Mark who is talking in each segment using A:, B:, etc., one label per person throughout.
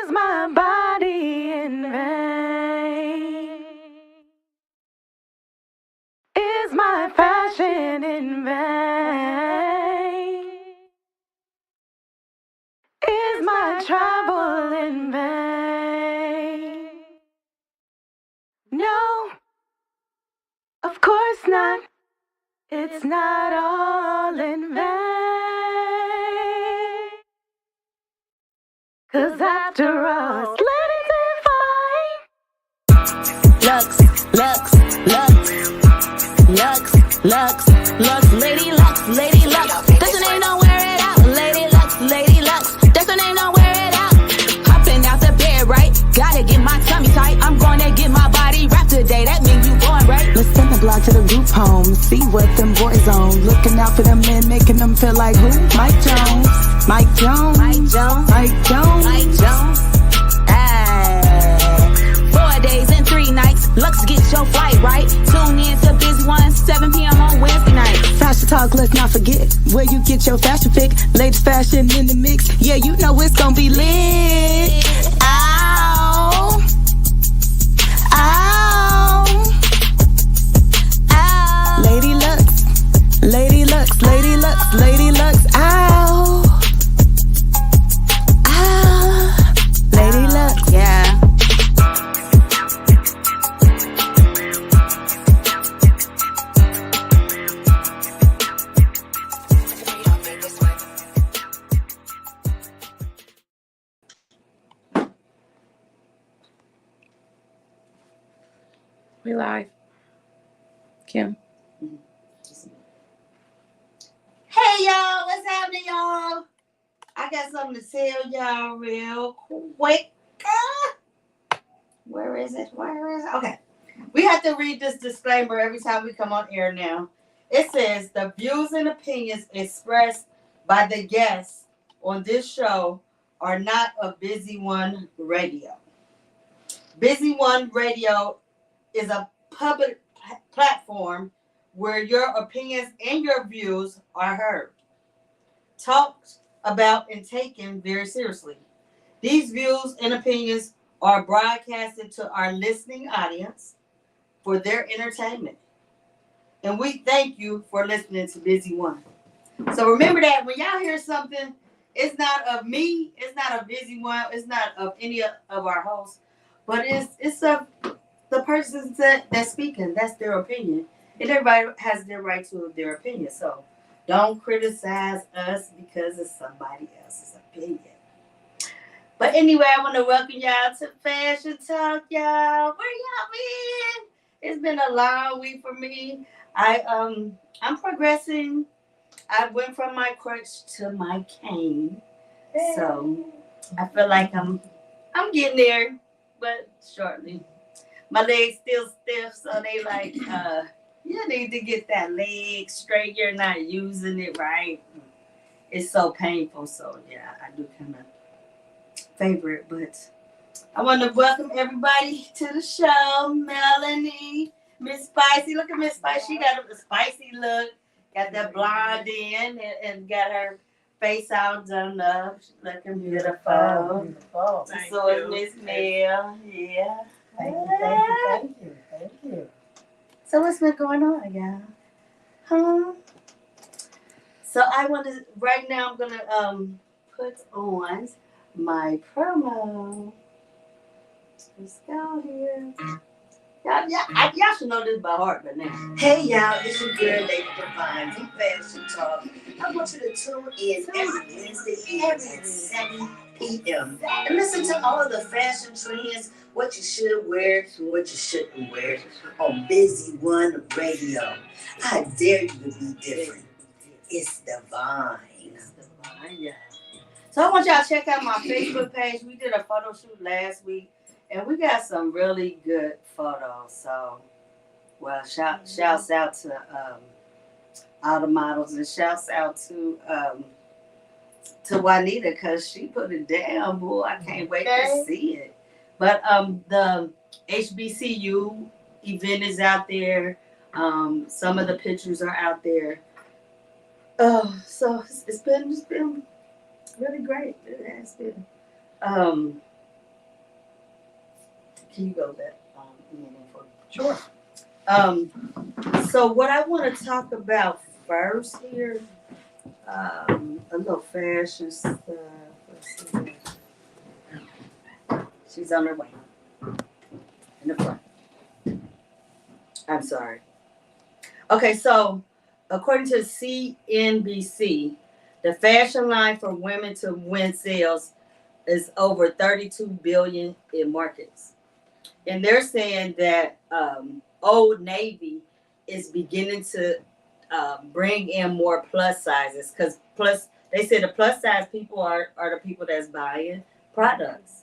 A: Is my body in vain? Is my fashion in vain? Is my travel in vain? No, of course not. It's not all in vain. 'Cause after all, Lady Devine. Lux, Lux, Lux, Lux, Lux, Lux, Lady Lux, Lady Lux. That's her name, don't wear it out. Lady Lux, Lady Lux. That's her name, don't wear it out. Hopping out the bed, right? Gotta get my tummy tight. I'm gonna get my body wrapped today. That means you born, right? Let's send the block to the group home. See what them boys on. Looking out for them men, making them feel like who? Mike Jones. Mike Jones. Mike Jones. Mike Jones. Mike Jones. 4 days and 3 nights. Lux, get your flight right. Tune in to Busy One, 7 p.m. on Wednesday night. Fashion talk, let's not forget where you get your fashion pick. Latest fashion in the mix. Yeah, you know it's gonna be lit. Ow. Ow. Ow. Lady Lux. Lady Lux. Lady Lux. Lady Lux. Ow. Ow. Lady Lux. Yeah.
B: We live. Kim.
C: Hey y'all, what's happening, y'all? I got something to tell y'all real quick. Where is it? Okay. We have to read this disclaimer every time we come on air now. It says the views and opinions expressed by the guests on this show are not of Busy One Radio. Busy One Radio is a public platform where your opinions and your views are heard, talked about, and taken very seriously. These views and opinions are broadcasted to our listening audience for their entertainment. And we thank you for listening to Busy One. So remember that when y'all hear something, it's not of me, it's not of Busy One, it's not of any of our hosts, but it's of the person that's speaking. That's their opinion. And everybody has their right to their opinion. So don't criticize us because it's somebody else's opinion. But anyway, I want to welcome y'all to Fashion Talk, y'all. Where y'all been? It's been a long week for me. I'm progressing. I went from my crutch to my cane. So I feel like I'm getting there, but shortly. My legs still stiff, so they like, you need to get that leg straight. You're not using it right. It's so painful. So yeah, I do kind of favor it. But I want to welcome everybody to the show. Melanie, Miss Spicy. Look at Miss Spicy. She got a spicy look. Got that blonde in and got her face all done up. She's looking beautiful. So is Miss Mel. Yeah.
D: Thank you.
C: So what's been going on, y'all? So I want to, right now I'm going to put on my promo. Let's go here. Y'all should know this by heart by now.
D: Hey y'all, it's your girl Lady Devine from Fashion Talk. I want you to tune in every Wednesday evening at 7 p.m. and listen to all of the fashion trends, what you should wear, what you shouldn't wear on Busy One Radio. I dare you to be different. It's divine.
C: Yeah. So I want y'all to check out my Facebook page. We did a photo shoot last week, and we got some really good photos. So, well, shouts out to all the models, and shouts out to Juanita because she put it down, boy. I can't wait to see it. But the HBCU event is out there. Some of the pictures are out there. So it's been really great. It has been. Can you go that in for me?
B: Sure.
C: So what I want to talk about first here, a little fashion stuff. Let's see. She's on her way in the front. I'm sorry. Okay, so according to CNBC, the fashion line for women to win sales is over 32 billion in markets, and they're saying that Old Navy is beginning to bring in more plus sizes because plus they said the plus size people are the people that's buying products.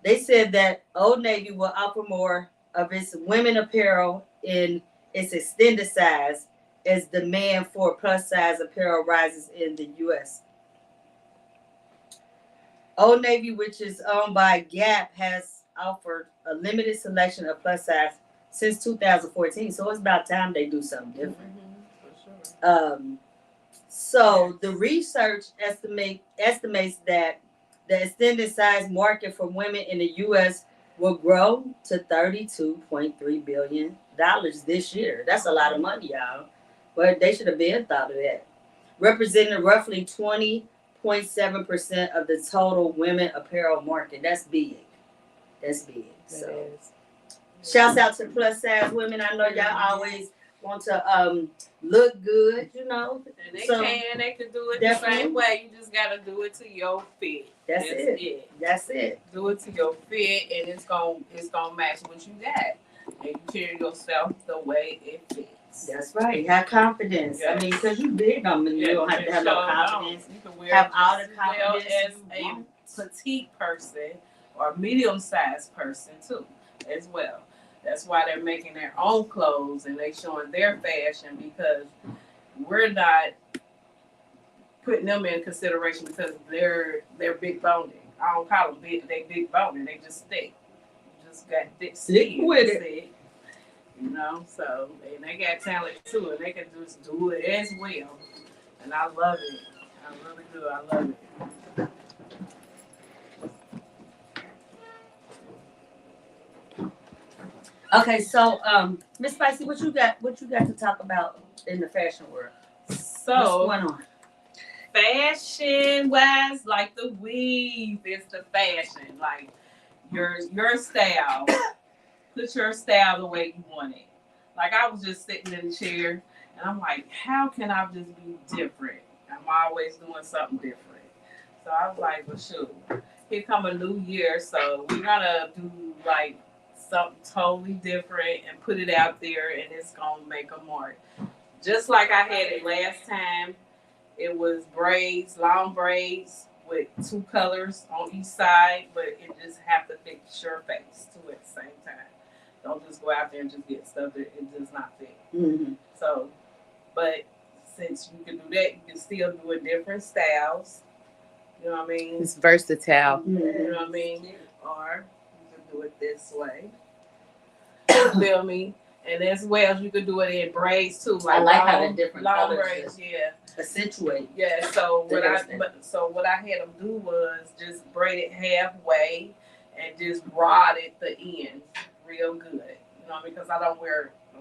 C: They said that Old Navy will offer more of its women apparel in its extended size as demand for plus size apparel rises in the U.S. Old Navy, which is owned by Gap, has offered a limited selection of plus size since 2014. So it's about time they do something different.
B: For sure.
C: So the research estimates that the extended size market for women in the U.S. will grow to $32.3 billion this year. That's a lot of money, y'all. But they should have been thought of that. Representing roughly 20.7% of the total women apparel market. That's big. That's big. So shouts out to plus size women. I know y'all always want to look good, you know.
E: And they
C: So,
E: they can do it
C: definitely.
E: the same way. You just gotta do it to your fit.
C: That's it. That's it.
E: Do it to your fit, and it's gonna match what you got, and you carry yourself the way it fits.
C: That's right. Have confidence.
E: Yes.
C: I mean, because you big on me, you don't have to have no confidence.
E: You can wear
C: Have
E: it
C: all the
E: just as well
C: confidence
E: as
C: you
E: a
C: want.
E: petite person or medium-sized person too, as well. That's why they're making their own clothes and they showing their fashion because we're not putting them in consideration because they're big boned. I don't call them big. They big boned. They just thick. Just got thick skin.
C: with it.
E: You know. So and they got talent too, and they can just do it as well. And I love it. I really do. I love it.
C: Okay, so Miss Spicy, what you got to talk about in the fashion world?
E: So
C: what's going on?
E: Fashion wise, like the weave is the fashion. Like your style. Put your style the way you want it. Like I was just sitting in the chair and I'm like, how can I just be different? I'm always doing something different. So I was like, well shoot, here come a new year, so we're gonna do like something totally different and put it out there and it's gonna make a mark. Just like I had it last time, it was braids, long braids with two colors on each side, but it just have to fit your face too at the same time. Don't just go out there and just get stuff that it does not fit.
C: Mm-hmm.
E: So, but since you can do that, you can still do it different styles. You know what I mean?
B: It's versatile.
C: Mm-hmm.
E: You know what I mean? Or you can do it this way. You feel me? And as well as you could do it in braids too. Like
C: I like how the different
E: long
C: colors
E: braids, yeah.
C: accentuate.
E: Yeah, so what I had them do was just braid it halfway and just rod it the end real good. You know, because I don't wear you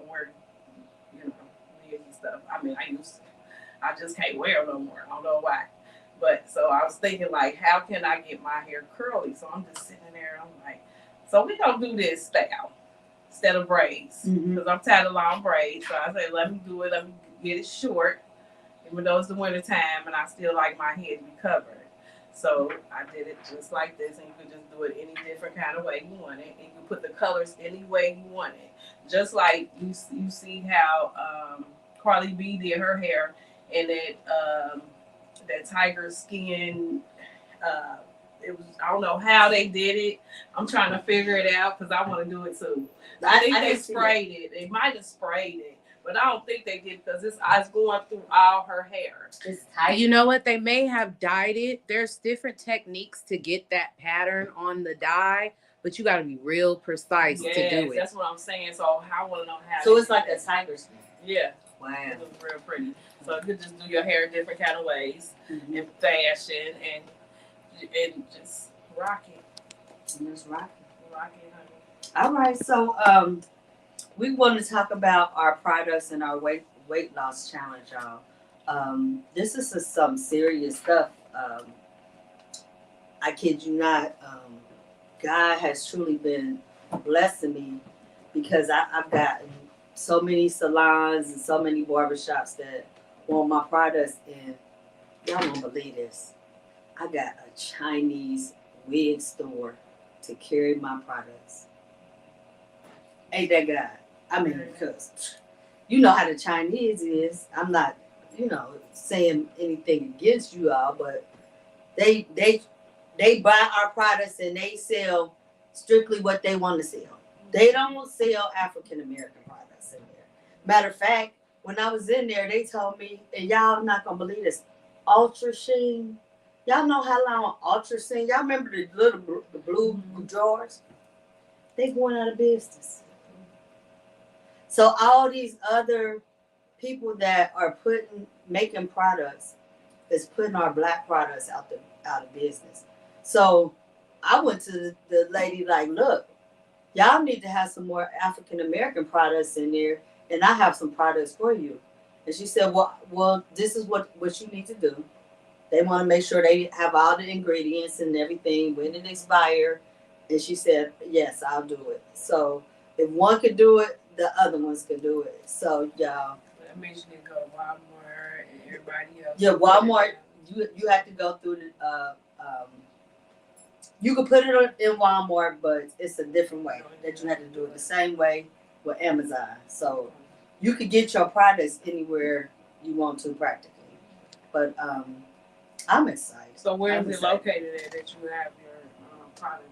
E: know, wigs and stuff. I mean I used to. I just can't wear them no more. I don't know why. But so I was thinking like how can I get my hair curly? So I'm just sitting there and I'm like, so we gonna do this style instead of braids. Because I'm tired of long braids. So I said, let me do it, let me get it short. Even though it's the winter time and I still like my head to be covered. So I did it just like this, and you can just do it any different kind of way you want it. And you can put the colors any way you want it. Just like you see how Carly B did her hair and that tiger skin. It was, I don't know how they did it. I'm trying to figure it out because I want to do it too. I think they sprayed it. They might have sprayed it. But I don't think they did because it's going through all her hair.
C: It's tight.
B: You know what? They may have dyed it. There's different techniques to get that pattern on the dye, but you got to be real precise to do it.
E: That's what I'm saying. So I want to know how.
C: So it's like a tiger skin.
E: Yeah.
C: Wow.
E: It looks real pretty. So you could just do your hair different kind of ways in fashion and just rock it.
C: And just rock
E: it, honey.
C: All right, so we want to talk about our products and our weight loss challenge, y'all. This is some serious stuff. I kid you not. God has truly been blessing me because I've gotten so many salons and so many barbershops that want my products, and y'all won't believe this. I got a Chinese wig store to carry my products. Ain't that God? I mean, because you know how the Chinese is. I'm not, saying anything against you all, but they they they buy our products and they sell strictly what they want to sell. They don't sell African American products in there. Matter of fact, when I was in there, they told me, and y'all not gonna believe this, Ultra Sheen. Y'all know how long Ultra Sheen? Y'all remember the the blue drawers? They going out of business. So all these other people that are making products is putting our black products out of business. So I went to the lady like, look, y'all need to have some more African American products in there, and I have some products for you. And she said, well, this is what you need to do. They want to make sure they have all the ingredients and everything when it expire. And she said, yes, I'll do it. So if one could do it, the other ones could do it. So y'all.
E: That means you need to go to Walmart and everybody else.
C: Yeah, Walmart. You have to go through the. You can put it in Walmart, but it's a different way that you have to do it the same way with Amazon. So you could get your products anywhere you want to practically. But I'm excited.
E: So where is it located at that you have your product?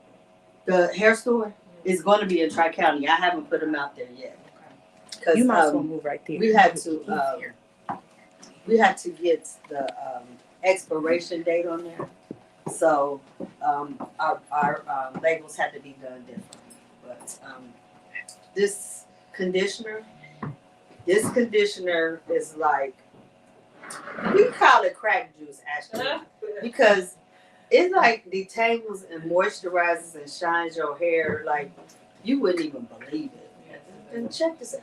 C: The hair store is going to be in Tri County. I haven't put them out there yet.
B: You might as well move right there.
C: We had to get the expiration date on there, so our labels had to be done different. But this conditioner is like, we call it crack juice actually, because it like detangles and moisturizes and shines your hair like you wouldn't even believe it. And check this out.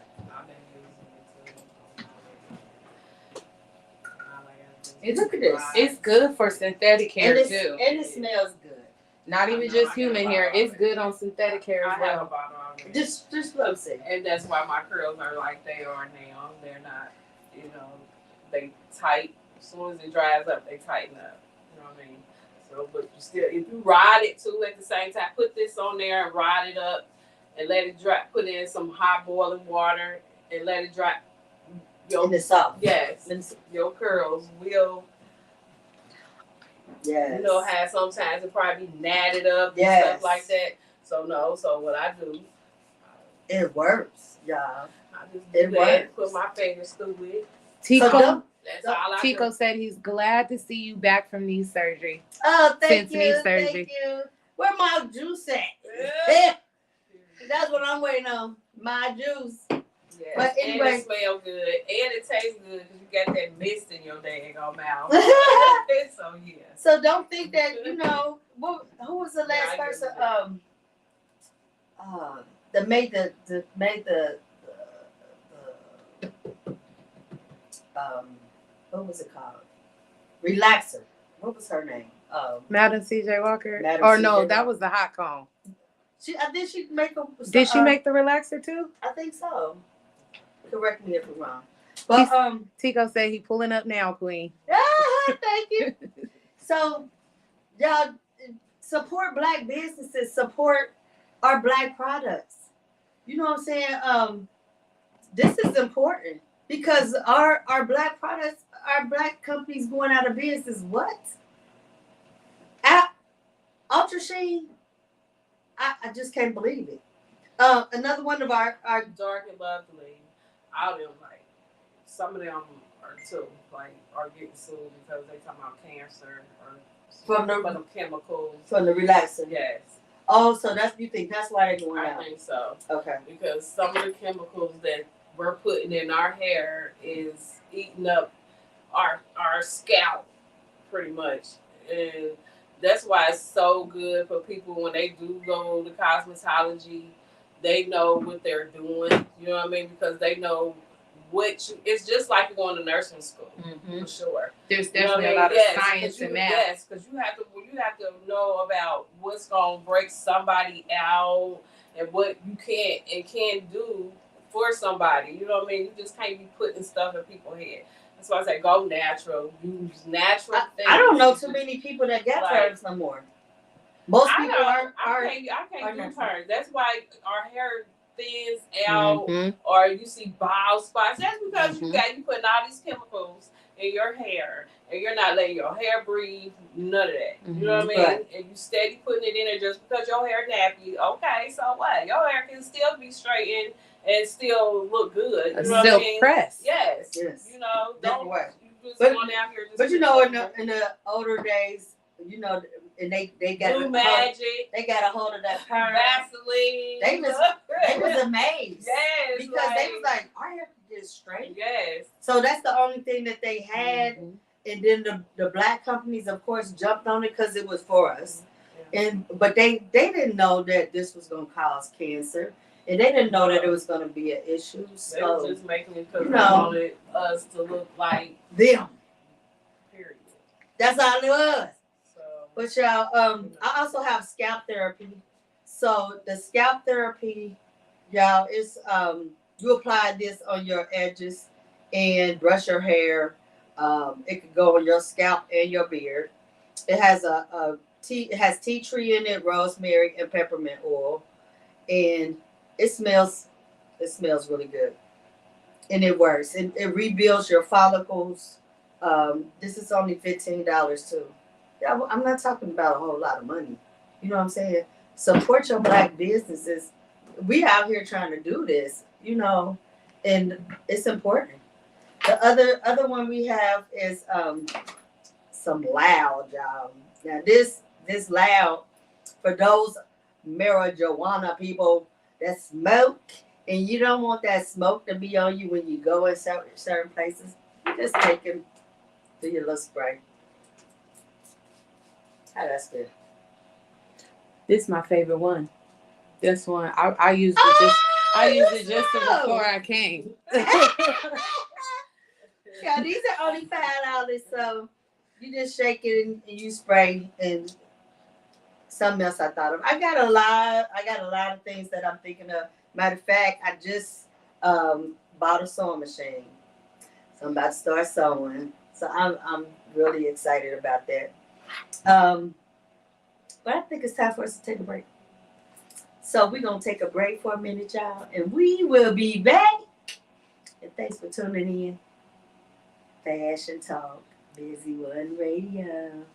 C: Look at this.
B: It's good for synthetic hair too.
C: And it smells good.
B: Not even just human hair. It's good on synthetic hair as
E: I have a
B: well.
E: bottle already.
C: Just let me see.
E: And that's why my curls are like they are now. They're not, they tight. As soon as it dries up, they tighten up. You know what I mean? So, but you still, if you ride it too at the same time, put this on there and ride it up and let it dry. Put in some hot boiling water and let it dry.
C: And it's soft.
E: Yes, your curls will.
C: Yes.
E: Have sometimes it probably be natted up and stuff like that. So no. So what I do,
C: it works, y'all.
E: I just do that. Put my fingers through it.
B: Tico.
E: That's all I
B: Tico
E: do.
B: said he's glad to see you back from knee surgery.
C: Oh, thank
B: Since knee
C: you.
B: surgery.
C: Thank you. Where my juice at? That's what I'm waiting on. My juice.
E: Yes.
C: But anyway,
E: and it smells good and it tastes good because you got that mist in your daggone mouth. So yeah.
C: So don't think that who was the last person that made the what was it called? Relaxer. What was her name?
B: Madam CJ Walker.
C: Madam
B: Or
C: C.J.
B: no,
C: Walker.
B: that was the hot cone.
C: I think she make a.
B: Did she make the relaxer too?
C: I think so. Correct me if I'm wrong. But
B: Tico said he pulling up now, Queen.
C: Thank you. So y'all support black businesses, support our black products. You know what I'm saying? This is important because our black products, our black companies going out of business. What? Ultra Sheen? I just can't believe it. Another one of our
E: Dark and Lovely. All them some of them are too are getting sued because they talking about cancer or
C: from
E: the chemicals
C: from the relaxer.
E: Yes.
C: Oh, so you think that's why they're going out?
E: I think so.
C: Okay.
E: Because some of the chemicals that we're putting in our hair is eating up our scalp pretty much. And that's why it's so good for people when they do go to cosmetology they know what they're doing. You know what I mean? Because they know it's just like you're going to nursing school for sure.
B: There's definitely a lot of science in that.
E: Yes, because you have to know about what's gonna break somebody out and what you can't and can't do for somebody. You know what I mean? You just can't be putting stuff in people's head. That's why I say go natural. Use natural things.
C: I don't know too many people that get perms no more. Most people
E: I can't do perms. That's why our hair thins out, or you see bald spots. That's because you putting all these chemicals in your hair, and you're not letting your hair breathe. None of that. You know what I mean? Right. And you steady putting it in there just because your hair nappy. Okay, so what? Your hair can still be straightened and still look good. You know what I mean?
B: Press.
E: Yes. You know, don't. You just
C: but,
E: going out here.
C: But you know, in the older days, you know. And they got
E: Blue Magic.
C: They got a hold of that perm.
E: Vaseline.
C: They was amazed.
E: Yes.
C: Because they was like, our hair is straight.
E: Yes.
C: So that's the only thing that they had. And then the black companies, of course, jumped on it because it was for us. But they didn't know that this was going to cause cancer. And they didn't know that it was going to be an issue. So,
E: they were just making it because they wanted us to look like
C: them.
E: Period.
C: That's all it was. But y'all, I also have scalp therapy. So the scalp therapy, y'all, is you apply this on your edges and brush your hair. It could go on your scalp and your beard. It has it has tea tree in it, rosemary and peppermint oil, and it smells really good, and it works. It rebuilds your follicles. This is only $15 too. I'm not talking about a whole lot of money. You know what I'm saying? Support your black businesses. We out here trying to do this, you know, and it's important. The other one we have is some loud, y'all. Now this loud for those marijuana people that smoke, and you don't want that smoke to be on you when you go in certain places. You just take it, do your little spray. How that's good.
B: This is my favorite one. This one I used it just before I came.
C: Yeah, these are only $5, so you just shake it and you spray. And something else I thought of. I got a lot of things that I'm thinking of. Matter of fact, I just bought a sewing machine, so I'm about to start sewing. So I'm really excited about that. But I think it's time for us to take a break. So we're going to take a break for a minute, y'all, and we will be back. And thanks for tuning in. Fashion Talk, Busy One Radio.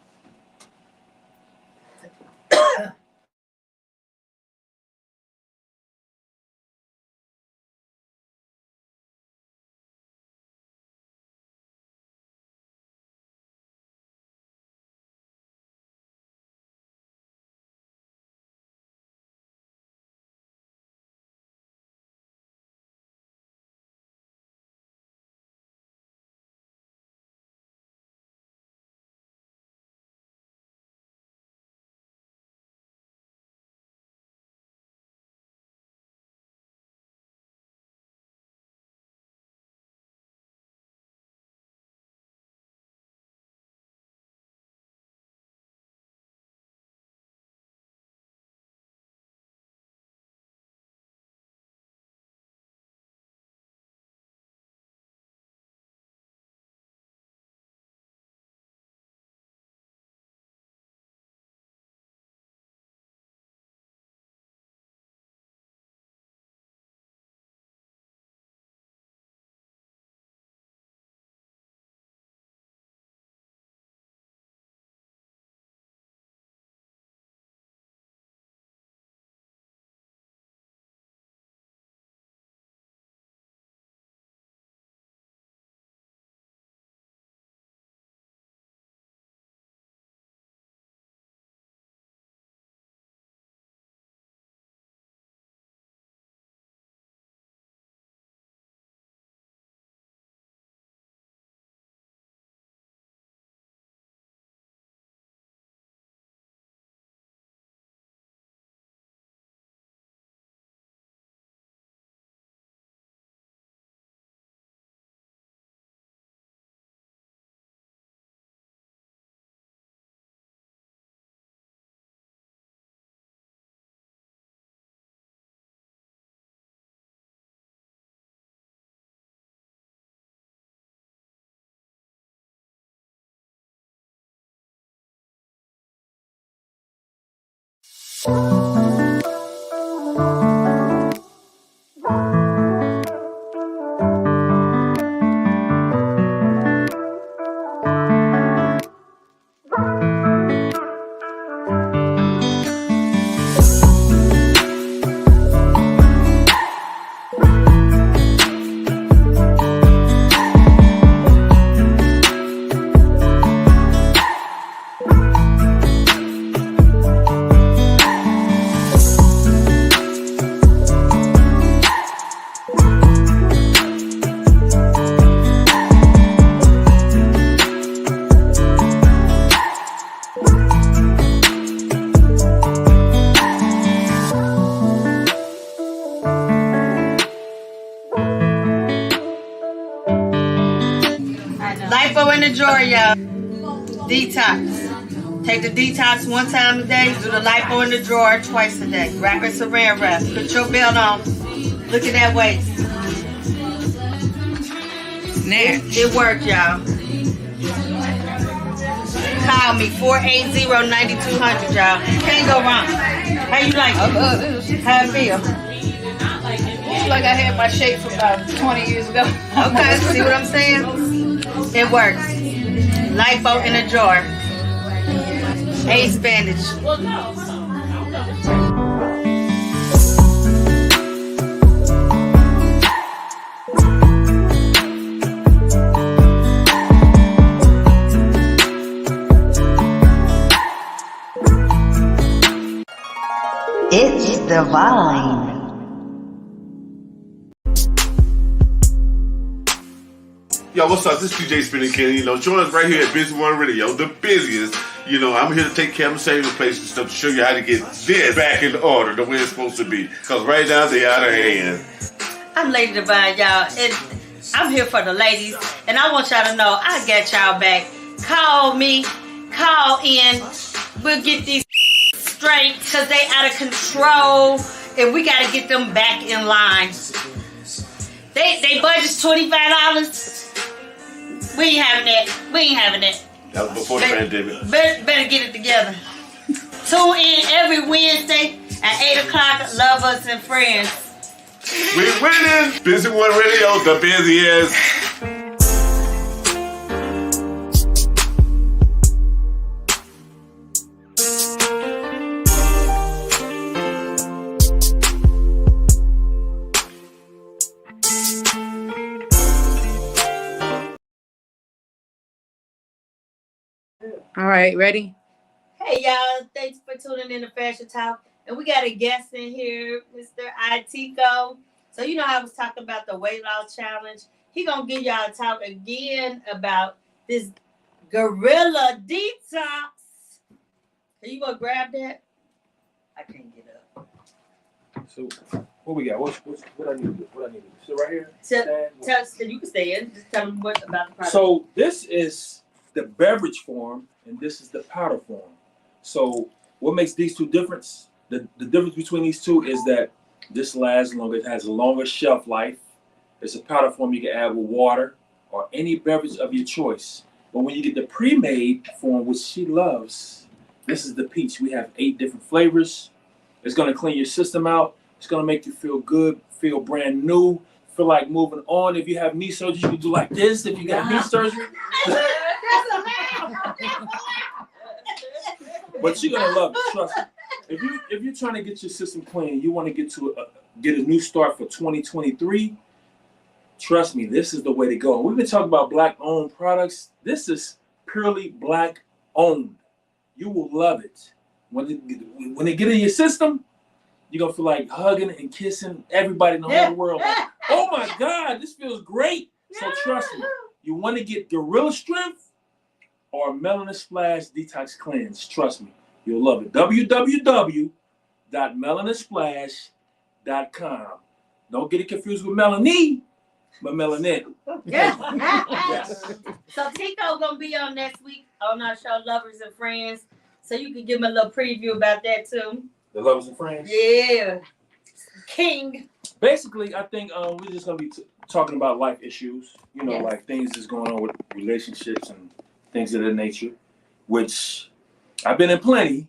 C: jar, y'all. Detox. Take the detox one time a day. Do the lipo in the drawer twice a day. Wrap it saran wrap. Put your belt on. Look at that waist. It worked, y'all. Call me 480-9200, y'all. Can't go wrong. How you like it? How it feel?
F: It's like I had my shake from about 20 years ago.
C: Okay, see what I'm saying? It works. Lipo in a jar. Ace bandage.
D: It's Devine.
G: Yo, what's up? This is DJ Spinning Kenny. Join us right here at Busy One Radio, the busiest. I'm here to take care of saving the place and stuff to show you how to get this back in order the way it's supposed to be. Because right now, they're out of hand.
C: I'm Lady Devine, y'all. And I'm here for the ladies. And I want y'all to know I got y'all back. Call me. Call in. We'll get these straight because they out of control. And we got to get them back in line. They budget's $25. We ain't having that.
G: That was before the pandemic.
C: Better get it together. Tune in every Wednesday at 8 o'clock. Love Us and Friends.
G: We're winning. Busy One Radio, the busiest.
B: All right, ready?
C: Hey y'all, thanks for tuning in to Fashion Talk. And we got a guest in here, Mr. Itico. So you know I was talking about the weight loss challenge. He gonna give y'all a talk again about this gorilla detox. Are you gonna grab that? I can't get up.
H: So what we got? What I need to do? What I need to do? Sit right here.
C: Tell us, you can stay in. Just tell them what about the product.
H: So this is the beverage form, and this is the powder form. So what makes these two difference? The difference between these two is that this lasts longer. It has a longer shelf life. It's a powder form you can add with water or any beverage of your choice. But when you get the pre-made form, which she loves, this is the peach. We have 8 different flavors. It's going to clean your system out. It's going to make you feel good, feel brand new, feel like moving on. If you have knee surgery, you can do like this. If you got knee surgery. But you're going to love it, trust me. If you're trying to get your system clean, you want to get a new start for 2023, trust me, this is the way to go. We've been talking about Black-owned products. This is purely Black-owned. You will love it. When they get in your system, you're going to feel like hugging and kissing everybody in the whole world. Like, oh my God, this feels great. So trust me, you want to get Gorilla Strength or Melanin Splash Detox Cleanse. Trust me, you'll love it. www.melaninsplash.com. Don't get it confused with Melanie, but Melanin.
C: Yes. So Tico gonna be on next week on our show, Lovers and Friends. So you can give him a little preview about that too.
H: The Lovers and Friends?
C: Yeah. King.
H: Basically, I think we're just going to be talking about life issues,
C: Yes.
H: like things that's going on with relationships and things of that nature, which I've been in plenty,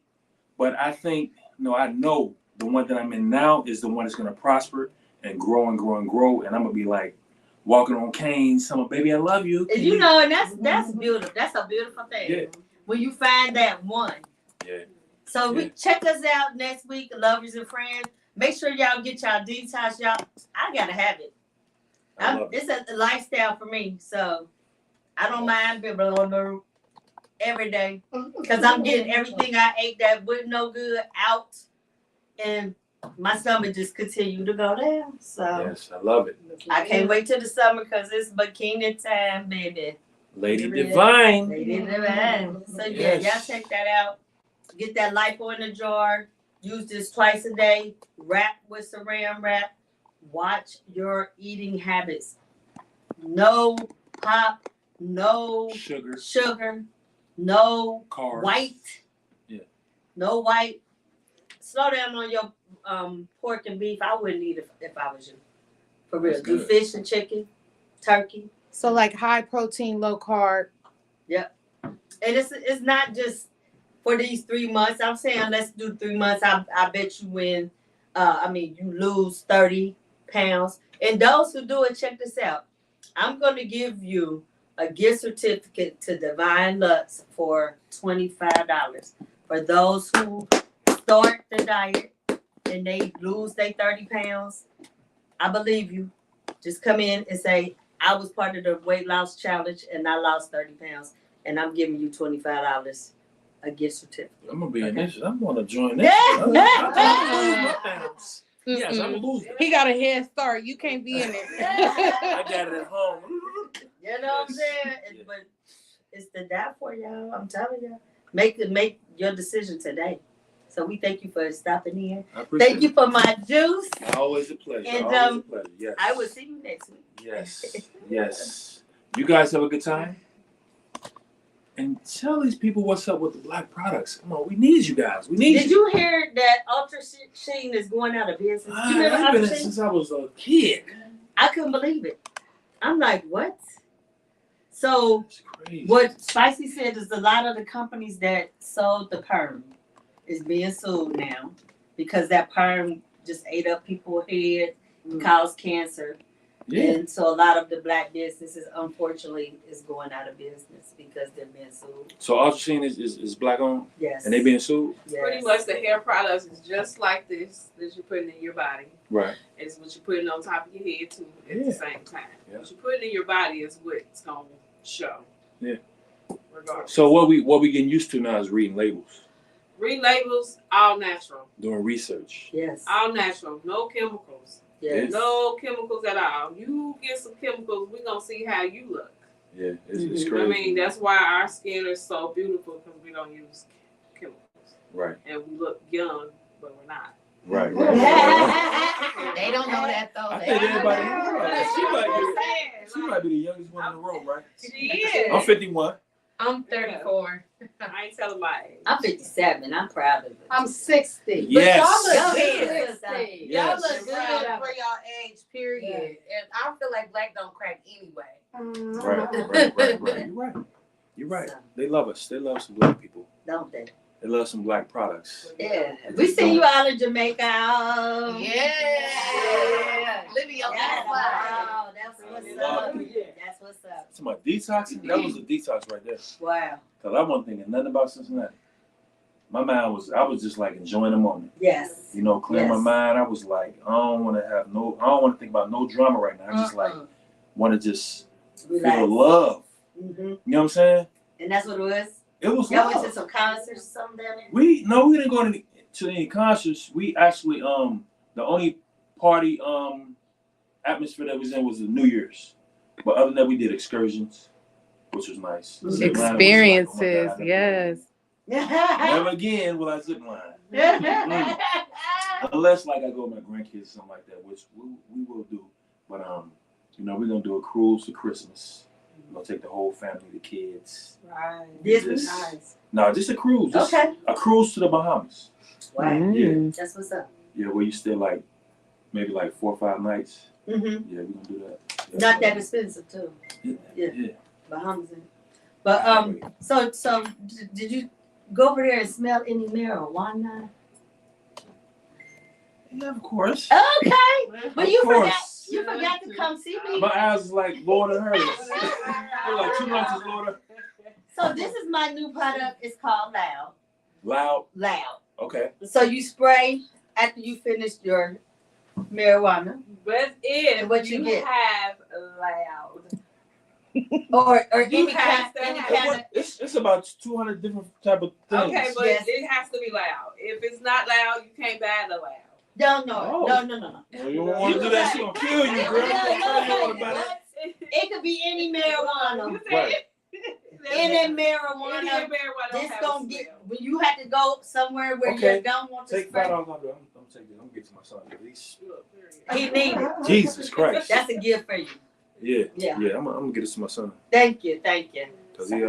H: but I think, I know the one that I'm in now is the one that's going to prosper and grow and grow and grow, and I'm going to be like walking on canes, someone, baby, I love you.
C: And and that's beautiful. That's a beautiful thing.
H: Yeah.
C: When you find that one.
H: Yeah.
C: So we check us out next week, Lovers and Friends. Make sure y'all get y'all detox, y'all. I gotta have it. It's a lifestyle for me, so I don't mind being blown every day because I'm getting everything I ate that wasn't no good out, and my stomach just continue to go down. So
H: yes, I love it.
C: I can't wait till the summer because it's bikini time, baby.
H: Lady Devine.
C: Lady Devine. So
H: Yes.
C: y'all check that out. Get that lipo in the jar. Use this twice a day. Wrap with saran wrap. Watch your eating habits. No pop, no
H: sugar,
C: no
H: carbs.
C: white.
H: Yeah.
C: No white. Slow down on your pork and beef. I wouldn't eat it if I was you. For real.
H: That's
C: Do
H: good.
C: fish and chicken, turkey.
B: So like high protein, low carb.
C: And it's not just for these 3 months. I'm saying let's do 3 months. I bet you win. You lose 30 pounds. And those who do it, check this out. I'm going to give you a gift certificate to Divine Lux for $25 for those who start the diet and they lose their 30 pounds. I believe you. Just come in and say, I was part of the weight loss challenge and I lost 30 pounds. And I'm giving you $25 a gift certificate.
H: I'm gonna be in this. I'm gonna join this. I'm yes, I'm losing.
B: He got a head start. You can't be in it.
H: I got it at home.
C: You know what I'm saying? But it's the die for y'all. I'm telling you. Make your decision today. So we thank you for stopping here. Thank you for my juice.
H: Always a pleasure.
C: And
H: Always a pleasure. Yes.
C: I will see you next week.
H: Yes. Yes. You guys have a good time. And tell these people what's up with the black products. Come on, we need you guys. We need
C: Did you hear that Ultra Sheen is going out of business? You remember
H: I've been
C: Ultra Sheen?
H: since I was a kid.
C: I couldn't believe it. I'm like, what? So
H: It's crazy.
C: what Spicy said is a lot of the companies that sold the perm is being sued now because that perm just ate up people's head, caused cancer.
H: Yeah.
C: And so a lot of the black businesses, unfortunately, is going out of business because they're being sued.
H: So Ultra Sheen is black owned?
C: Yes.
H: And they being sued?
C: Yes.
E: Pretty much the hair products is just like this that you're putting in your body.
H: Right.
E: It's what you're putting on top of your head too at the same time.
H: Yeah.
E: What you're putting in your body is what's gonna show.
H: Yeah.
E: Regardless.
H: So what we getting used to now is reading labels,
E: Read labels, all natural.
H: doing research.
C: Yes.
E: All natural. No chemicals.
C: Yes.
E: No chemicals at all. You get some chemicals, we're gonna see how you look.
H: Yeah, it's
C: Mhm.
H: crazy.
E: I mean, that's why our skin is so beautiful because we don't use chemicals.
H: Right.
E: And we look young, but we're not.
H: Right.
B: They don't know that though.
H: I think everybody she might be the youngest one in the room, right?
E: She is.
H: I'm 51.
B: I'm 34.
E: I ain't telling my age.
C: I'm 57. I'm proud of it.
B: I'm 60.
H: Yes.
C: Y'all
B: Y'all
C: look good.
H: Yes.
B: look good for your age, period. And I feel like black don't crack anyway.
H: Right. You're right. They love us. They love some black people.
C: Don't they?
H: They love some black products.
C: Yeah. We see you all in Jamaica. Oh.
B: Yeah. Living your best life.
C: Wow. That's what's up. That's what's up.
H: So my detoxing, that was a detox right there.
C: Wow.
H: Cause I wasn't thinking nothing about Cincinnati. My mind I was just like enjoying the moment.
C: Yes.
H: You know, clearing my mind. I was like, I don't want to think about no drama right now. I just like want to just feel love.
C: Mm-hmm.
H: You know what I'm saying?
C: And that's what it was.
H: It was
C: Y'all
H: love.
C: went to some concerts or something down there?
H: We didn't go to any concerts. We actually the only party atmosphere that was in was the New Year's. But other than that, we did excursions, which was nice.
B: Experiences, yes.
H: Never again will I zip line. Unless like I go with my grandkids or something like that, which we will do. But we're gonna do a cruise for Christmas. We're gonna take the whole family, the kids.
E: Right.
C: Disney?
E: Nice.
H: No, just a cruise. Just a cruise to the Bahamas.
C: Wow.
H: Yeah.
C: That's what's up.
H: Yeah, where you stay like maybe like 4 or 5 nights.
C: Mm-hmm.
H: Yeah, we're gonna do that. Yeah.
C: Not that expensive too.
H: Yeah.
C: Bahamas. But so did you go over there and smell any marijuana?
H: Yeah, of course.
C: Okay. But you
H: Of course.
C: forgot to come see me.
H: My eyes is like Lord of hers. They're like 2 months Lord of.
C: So this is my new product. It's called
H: Loud.
C: Loud.
H: Okay.
C: So you spray after you finish your marijuana.
E: But if
C: And what you get?
E: have loud.
C: Or
E: You
C: any
E: have
C: kind
E: to
C: of
E: have
H: It's about 200 different type of things.
E: Okay, but
C: Yes.
E: it has to be loud. If it's not loud, you can't buy the loud.
C: No.
H: Well, you don't want to do that. She gonna kill you, girl.
C: It could be any marijuana.
E: You
H: Right.
C: Any marijuana. This gonna get when you have to go somewhere where
H: Okay.
C: you don't want to
H: Take
C: spray.
H: $5 off. I'm taking it. I'm gonna get to my son at least.
C: He need it.
H: Jesus Christ.
C: That's a gift for you.
H: Yeah.
C: Yeah.
H: I'm gonna get this to my son.
C: Thank you. Thank you.
H: Cause he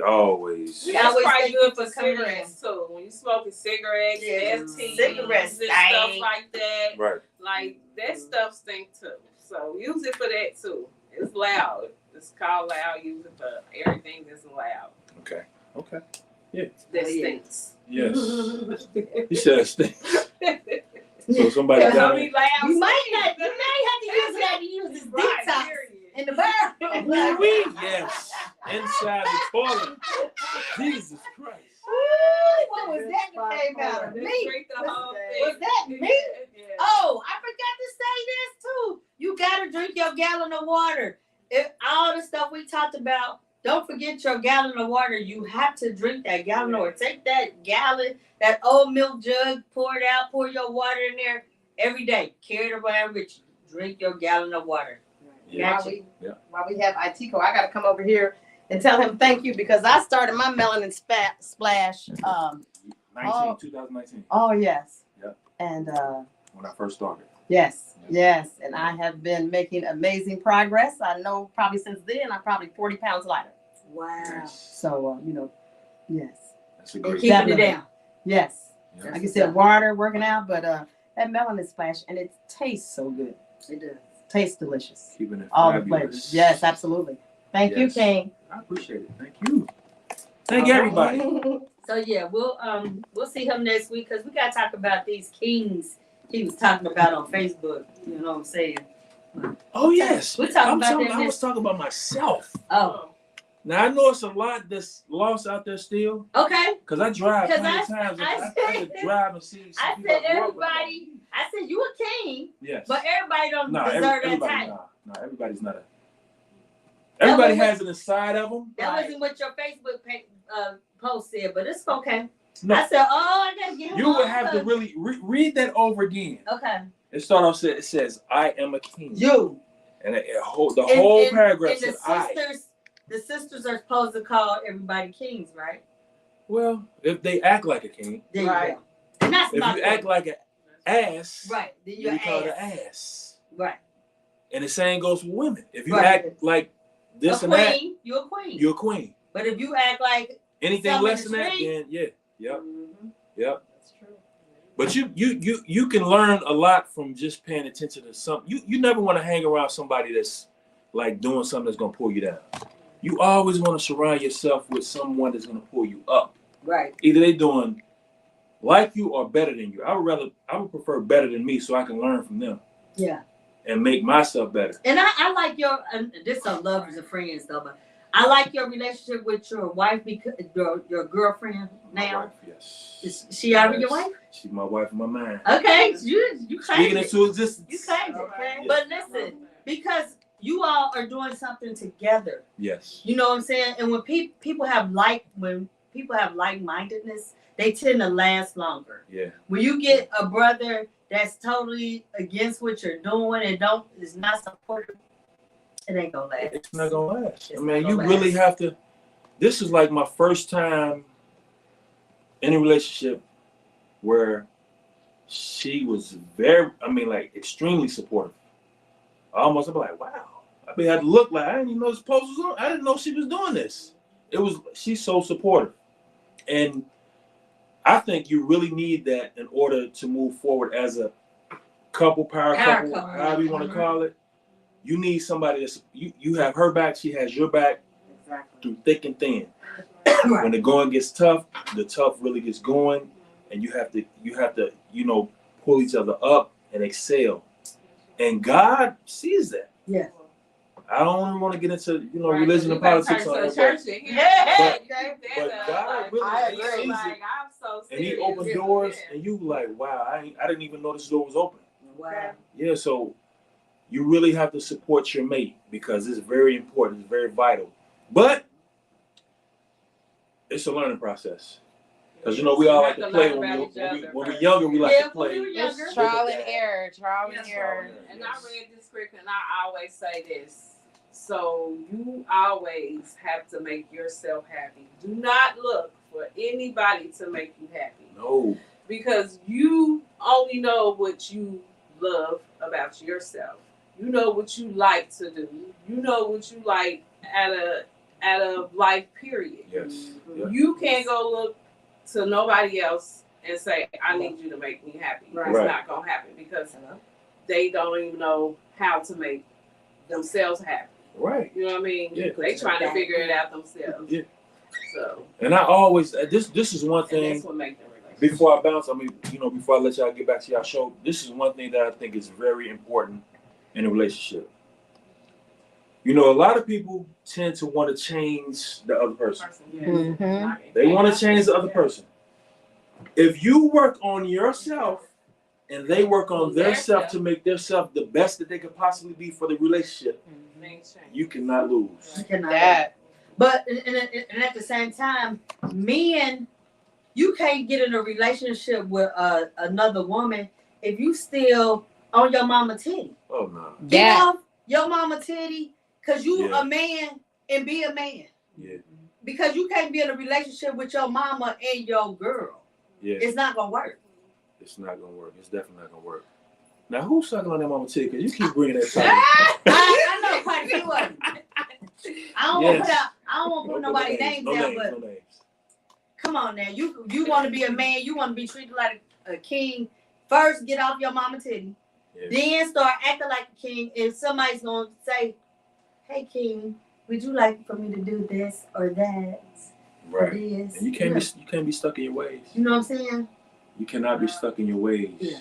H: always.
C: Yeah.
E: It's probably good for
C: Thank you for coming
E: cigarettes too. When you smoking cigarettes,
C: Yeah,
E: FTs,
C: cigarettes
E: and stuff
C: stink.
E: like that,
H: Right.
E: like that stuff stink too. So use it for that too. It's loud. It's called loud. Use it for everything that's loud.
H: Okay.
E: That stinks.
H: Yes. He said it stinks. So somebody
E: Yeah,
H: down
E: I mean, loud.
C: You might
E: stinks.
C: not. You may have to use that to use this
E: Right,
C: detox
E: period.
C: in the bathroom.
H: Woo-wee. Yes. Inside the toilet. Jesus Christ.
C: What was that that came out of
E: Let's
C: me?
E: drink the whole thing.
C: Was that me?
E: Yeah.
C: Oh, I forgot to say this too. You gotta drink your gallon of water. If all the stuff we talked about, don't forget your gallon of water. You have to drink that gallon of water. Take that gallon, that old milk jug, pour it out, pour your water in there every day. Carry it around with you. Drink your gallon of water.
H: Yeah.
C: Gotcha.
F: While we have Itiko, I gotta come over here and tell him thank you because I started my melanin splash.
H: 2019.
F: Oh yes.
H: Yep.
F: And
H: When I first started.
F: yes, and I have been making amazing progress. I know probably since then I'm probably 40 pounds lighter.
C: Wow.
F: So yes,
H: That's a
C: And
H: great.
C: keeping it
F: Definitely.
C: down.
F: yes.
H: Yeah.
F: Like I said, water, working out, but that melanin splash and it tastes so good.
C: It does.
F: Tastes delicious.
H: Keeping it
F: All the
H: fabulous.
F: flavors. Yes, absolutely. Thank you,
H: Yes.
F: King.
H: I appreciate it. Thank you. Thank everybody.
C: So yeah, we'll see him next week because we gotta talk about these kings he was talking about on Facebook. You know what I'm saying?
H: Oh yes.
C: We're talking about them
H: I was talking about myself.
C: Oh,
H: Now I know it's a lot that's lost out there still.
C: okay.
H: Cause I drive
C: 'Cause
H: plenty
C: I-
H: of times.
C: I
H: I could drive and see.
C: I
H: people
C: said
H: I grew up with.
C: everybody. I said you a king,
H: Yes.
C: but everybody don't
H: No,
C: deserve that
H: everybody.
C: title.
H: No, everybody's not a. Everybody
C: was-
H: has it inside of them.
C: That
E: Right.
C: wasn't what your Facebook post said, but it's okay.
H: No.
C: I said, I gotta get him
H: You would
C: on
H: have to
C: because-
H: really read that over again.
C: Okay.
H: It start off. It says, "I am a king,"
C: You.
H: and the whole paragraph
C: And
H: said, "I."
C: the sisters are supposed to call everybody kings, right?
H: Well, if they act like a king,
C: There you
E: Right.
C: go. And that's
H: if
C: my
H: you act like an ass,
C: right, then
H: you
C: you're
H: be called an
C: ass.
H: ass.
C: Right.
H: And the same goes for women. If you
C: Right.
H: act like this
C: a
H: and that,
C: queen, you're a queen.
H: you're a queen.
C: But if you act like
H: Anything
C: Something
H: less than that,
C: street.
H: then yeah, yep,
C: Mhm.
H: yep.
E: That's true.
H: But you can learn a lot from just paying attention to something. You never want to hang around somebody that's like doing something that's gonna pull you down. You always want to surround yourself with someone that's gonna pull you up.
C: right,
H: Either they doing like you or better than you. I would prefer better than me so I can learn from them
C: yeah.
H: and make myself better.
C: And I like your this are lovers and friends though, but I like your relationship with your wife because your girlfriend
H: My
C: now.
H: wife, yes.
C: Is she already your wife?
H: She's my wife in my mind.
C: Okay, you
H: Speaking
C: crazy.
H: into existence.
C: You crazy.
E: Okay.
C: But listen, because you all are doing something together.
H: Yes.
C: You know what I'm saying? And when people have like-mindedness, they tend to last longer.
H: Yeah.
C: When you get a brother that's totally against what you're doing and is not supportive, it ain't gonna last.
H: It's not gonna last.
C: It's
H: I mean,
C: not
H: you
C: gonna
H: really
C: last.
H: have to. This is like my first time in a relationship where she was extremely supportive. I'm like, wow. I mean, I had to look like I didn't even know this post was on. I didn't know she was doing this. She's so supportive, and I think you really need that in order to move forward as a power couple, however you want to call it. You need somebody that's you have her back, she has your back
C: Exactly.
H: through thick and thin. When the going gets tough, the tough really gets going, and you have to pull each other up and excel. And God sees that.
C: Yeah.
H: I don't even want to get into
E: Right,
H: religion
E: we
H: and
E: better
H: politics
E: turn
H: on
E: to
H: it,
E: church
H: but
E: in here.
C: Yeah.
H: but God really
F: I
H: he
F: agree.
H: sees
E: Like,
H: it,
E: I'm so
H: and He
E: serious.
H: opened doors, and you like, wow, I didn't even know this door was open.
C: Wow.
H: Yeah, so you really have to support your mate because it's very important, it's very vital. But it's a learning process. Because we all like to play when we're younger, we like
C: Yeah,
H: to play.
C: when we were younger.
F: It's trial and error, trial and
E: Yes,
F: error.
E: And I read this scripture, and I always say this. So you always have to make yourself happy. Do not look for anybody to make you happy.
H: No.
E: Because you only know what you love about yourself. You know what you like to do. You know what you like at a life period.
H: Yes. Yeah.
E: You can't go look to nobody else and say, I need you to make me happy.
C: Right.
E: It's
H: Right.
E: not gonna happen because they don't even know how to make themselves happy.
H: Right.
E: You know what I mean?
H: Yeah.
E: They trying to figure it out themselves.
H: Yeah.
E: So
H: And I always this is one
E: and
H: thing.
E: that's what makes them relationship.
H: Before I bounce, I mean, before I let y'all get back to y'all show, this is one thing that I think is very important in a relationship. A lot of people tend to want to change the other person.
A: Mhm.
H: They want to change the other person. If you work on yourself and they work on their self to make their self the best that they could possibly be for the relationship, you cannot lose.
C: You cannot.
F: That.
C: But and at the same time, men, you can't get in a relationship with another woman if you still on your mama titty.
H: Oh no.
C: Get
A: That.
C: off your mama titty, cause you
H: Yeah.
C: a man and be a man.
H: Yeah.
C: Because you can't be in a relationship with your mama and your girl.
H: Yeah.
C: It's not gonna work.
H: It's not gonna work. It's definitely not gonna work. Now, who's sucking on that mama titty? Because you keep bringing that topic.
C: I know quite a few of them. I don't want to put out. I don't want to put nobody's names down, but
H: No names.
C: come on now. You want to be a man. You want to be treated like a king. First, get off your mama titty.
H: Yeah.
C: Then start acting like a king. If somebody's gonna say, "Hey, king, would you like for me to do this or that or
H: Right.
C: this?"
H: And you can't be stuck in your ways.
C: You know what I'm saying?
H: You cannot be stuck in your ways.
C: Yeah.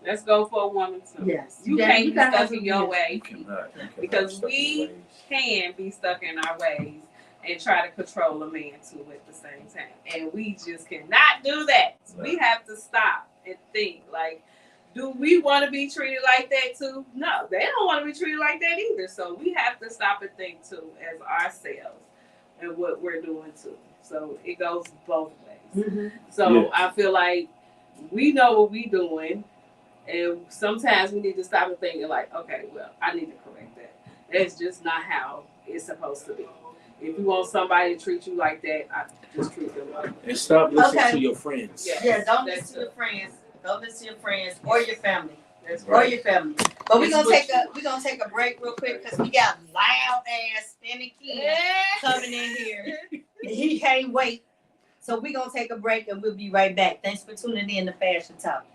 E: Let's go for a woman too.
C: Yes.
E: You
C: Yeah,
E: can't
C: you
E: be
C: gotta have
E: stuck in
C: some-
E: your
C: yeah.
E: way.
H: You cannot be
E: Because
H: stuck in your ways.
E: can be stuck in our ways and try to control a man too at the same time. And we just cannot do that.
H: No.
E: We have to stop and think like, do we want to be treated like that too? No, they don't want to be treated like that either. So we have to stop and think too as ourselves and what we're doing too. So it goes both ways.
C: Mm-hmm.
E: So
H: Yeah.
E: I feel like we know what we're doing. And sometimes we need to stop and think like, okay, well, I need to correct that. That's just not how it's supposed to be. If you want somebody to treat you like that, I just treat them like that.
H: And stop listening
C: Okay.
H: to your friends.
E: Yeah.
C: Yeah, don't
E: That's
C: listen to your
E: it.
C: friends. Don't listen to your friends or your family.
E: That's
C: Or
E: right.
C: your family. But we're
E: It's
C: gonna
E: what
C: take a break real quick because we got loud ass spinning kid coming in here. And he can't wait. So we're gonna take a break and we'll be right back. Thanks for tuning in to Fashion Talk.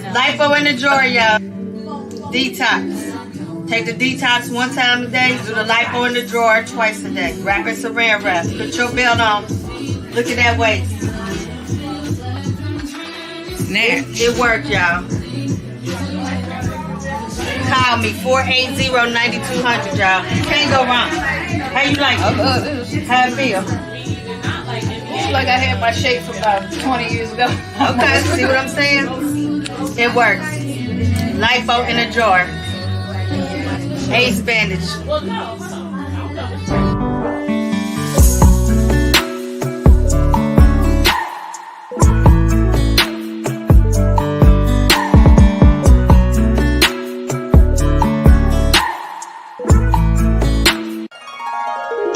C: Lipo in the drawer, y'all. Detox. Take the detox one time a day. Do the lipo in the drawer twice a day. Wrap in saran wrap. Put your belt on. Look at that waist. It worked, y'all. Call me 480-9200, y'all. Can't go wrong. How you like it? How it feel?
I: It's like I had my shape from about 20 years ago.
C: Okay, see what I'm saying? It works. Lipo in a jar. Ace bandage.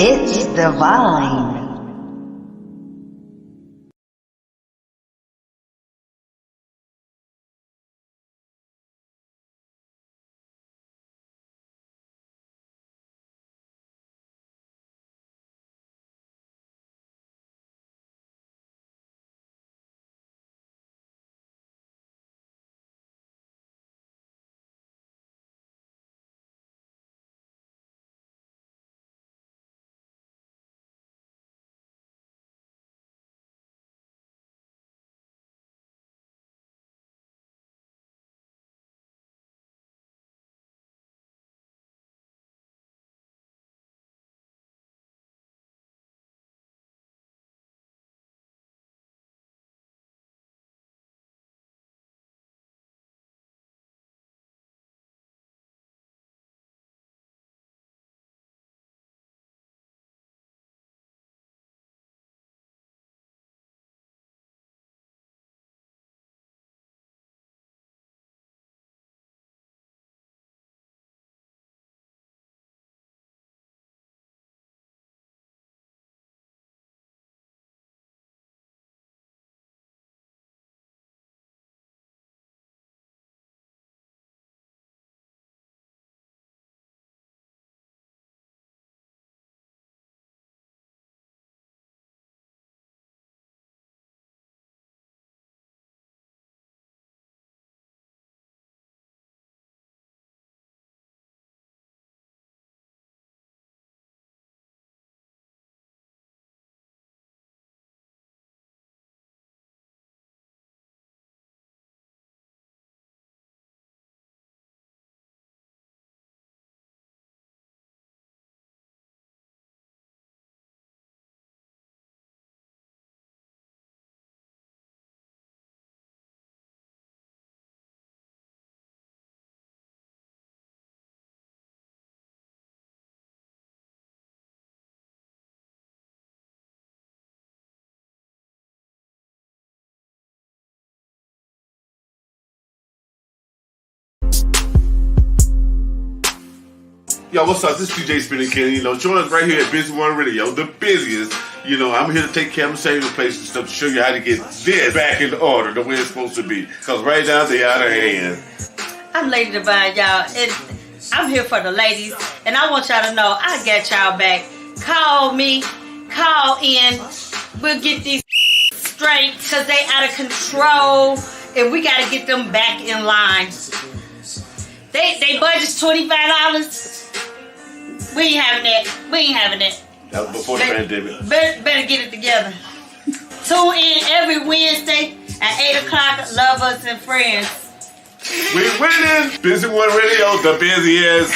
D: It's Devine.
G: Yo, what's up? This is TJ Spinning Kenny. You know, join us right here at Busy One Radio, the busiest. You know, I'm here to take care of saving place and stuff to show you how to get this back in order the way it's supposed to be. Because right now, they're out of hand.
C: I'm Lady Devine, y'all. And I'm here for the ladies. And I want y'all to know I got y'all back. Call me. Call in. We'll get these straight because they out of control. And we got to get them back in line. They budget's $25. We ain't having that. We ain't having that.
G: That was before the pandemic.
C: Better get it together. Tune in every Wednesday at 8 o'clock. Lovers and friends.
G: We winning! Busy One Radio, the busiest.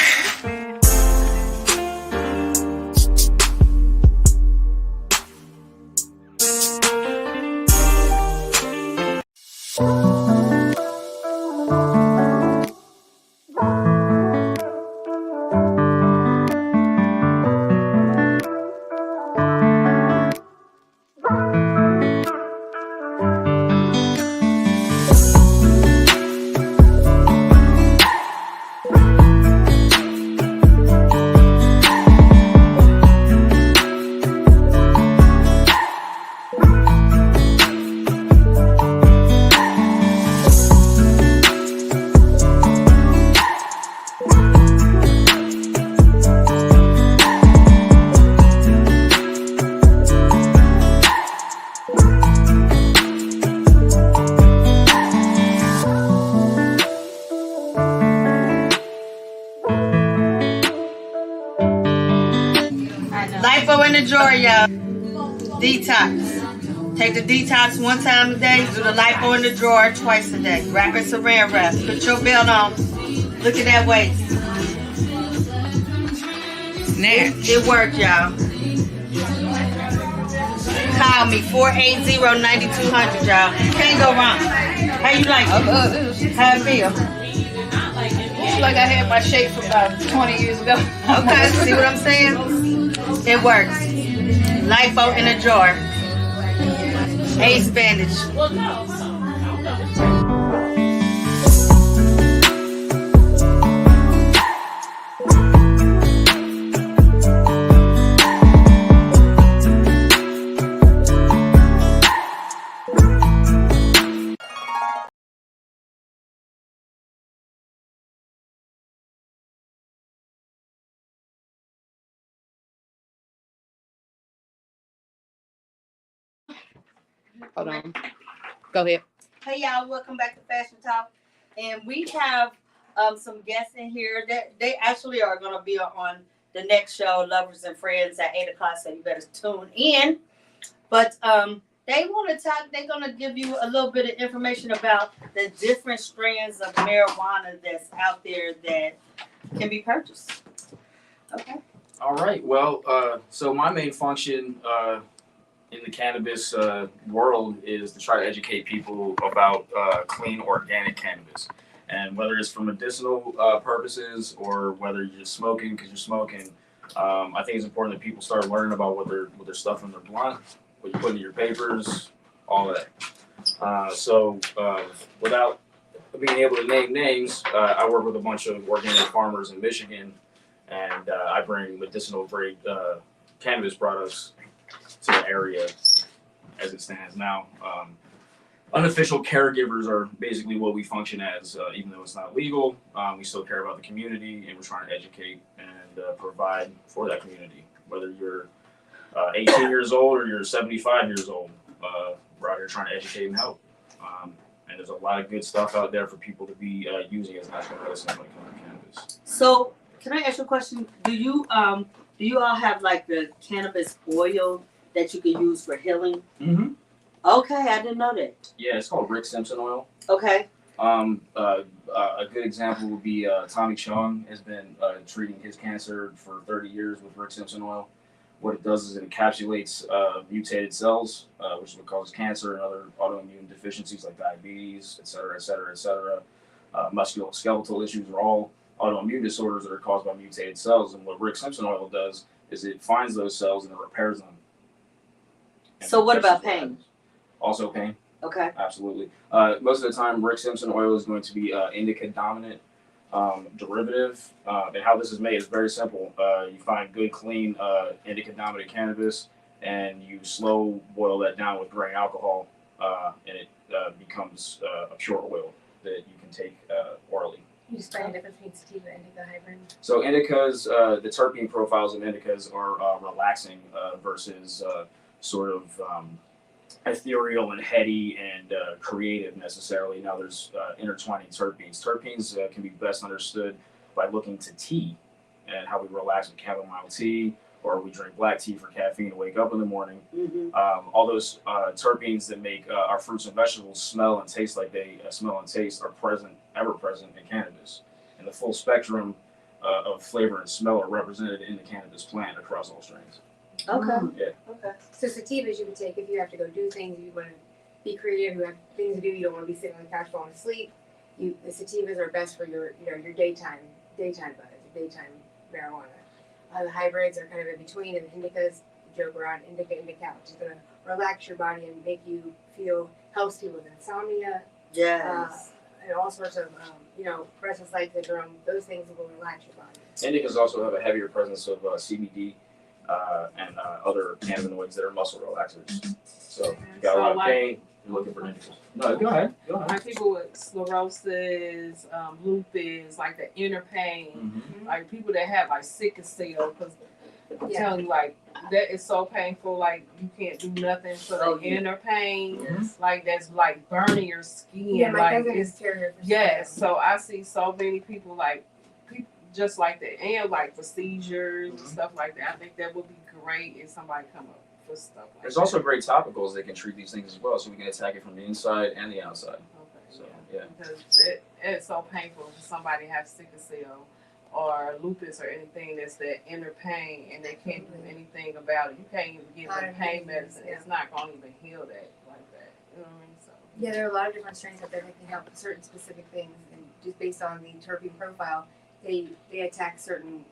C: the drawer, y'all. Detox. Take the detox one time a day. Do the lipo in the drawer twice a day. Wrap in saran wrap. Put your belt on. Look at that waist. It worked, y'all. Call me 480-9200, y'all. Can't go wrong. How you like it? How it feel?
I: It's like I had my shape from about 20 years ago.
C: Okay, see what I'm saying? It works. Lipo in a jar. Ace bandage.
B: Hold on. Go ahead.
C: Hey y'all, welcome back to Fashion Talk. And we have some guests in here that they actually are going to be on the next show, Lovers and Friends, at 8 o'clock. So you better tune in. But they want to talk. They're going to give you a little bit of information about the different strands of marijuana that's out there that can be purchased. Okay.
J: All right. Well, so my main function in the cannabis world is to try to educate people about clean organic cannabis. And whether it's for medicinal purposes or whether you're just smoking because you're smoking, I think it's important that people start learning about what they're stuffing in their blunt, what you put in your papers, all of that. So without being able to name names, I work with a bunch of organic farmers in Michigan, and I bring medicinal grade cannabis products to the area as it stands now. Unofficial caregivers are basically what we function as, even though it's not legal. We still care about the community, and we're trying to educate and provide for that community. Whether you're 18 years old or you're 75 years old, we're out here trying to educate and help. And there's a lot of good stuff out there for people to be using as natural medicine when it comes to cannabis.
C: So, can I ask you a question? Do you all have like the cannabis oil that you can use for healing?
J: Mm-hmm.
C: Okay, I didn't know that.
J: Yeah, it's called Rick Simpson oil.
C: Okay.
J: A good example would be Tommy Chung has been treating his cancer for 30 years with Rick Simpson oil. What it does is it encapsulates mutated cells, which is what causes cancer and other autoimmune deficiencies like diabetes, et cetera, et cetera, et cetera. Musculoskeletal issues are all autoimmune disorders that are caused by mutated cells. And what Rick Simpson oil does is it finds those cells and it repairs them. And
C: So what about pain?
J: Also pain.
C: Okay.
J: Absolutely. Most of the time, Rick Simpson oil is going to be indica dominant derivative. And how this is made is very simple. You find good, clean indica dominant cannabis, and you slow boil that down with grain alcohol, and it becomes a pure oil that you can take orally.
K: You explain the difference between sativa and indica hybrid?
J: So indicas, the terpene profiles of indicas are relaxing versus sort of ethereal and heady and creative necessarily. Now there's intertwining terpenes. Terpenes can be best understood by looking to tea and how we relax with chamomile tea, or we drink black tea for caffeine to wake up in the morning.
C: Mm-hmm.
J: All those terpenes that make our fruits and vegetables smell and taste like they smell and taste are ever present in cannabis. And the full spectrum of flavor and smell are represented in the cannabis plant across all strains.
C: Okay.
J: Yeah.
C: Okay.
K: So sativas you would take if you have to go do things, you want to be creative, you have things to do, you don't want to be sitting on the couch falling asleep. The sativas are best for your daytime buzz, your daytime marijuana. The hybrids are kind of in between, and the indicas joke around indica, which is going to relax your body and make you feel, helps people with insomnia.
C: Yes.
J: Uh,
K: and all sorts of, restless light syndrome. Those things will relax your body.
J: Indicas also have a heavier presence of CBD and other cannabinoids that are muscle relaxers. So if you got a lot of pain, you're looking for indicas. No, go ahead.
E: Like people with sclerosis, lupus, like the inner pain,
J: Mm-hmm.
E: like people that have like sickle cell, because I'm telling you, like that is so painful. Like you can't do nothing for the inner pain.
J: Yes.
E: Like that's like burning your skin.
K: Yeah, my
E: like
K: cousin is terrible.
E: yes. So I see so many people like just like that, and like for seizures and stuff like that. I think that would be great if somebody come up for stuff like
J: There's
E: that.
J: also great topicals that can treat these things as well, so we can attack it from the inside and the outside.
E: Okay,
J: So yeah.
E: Because it's so painful for somebody to have sickle cell or lupus or anything that's that inner pain and they can't do anything about it. You can't even give them pain medicine. It's not going to even heal that like that. You know what I mean? So.
K: Yeah, there are a lot of different strains out there that can help with certain specific things, and just based on the terpene profile, they attack certain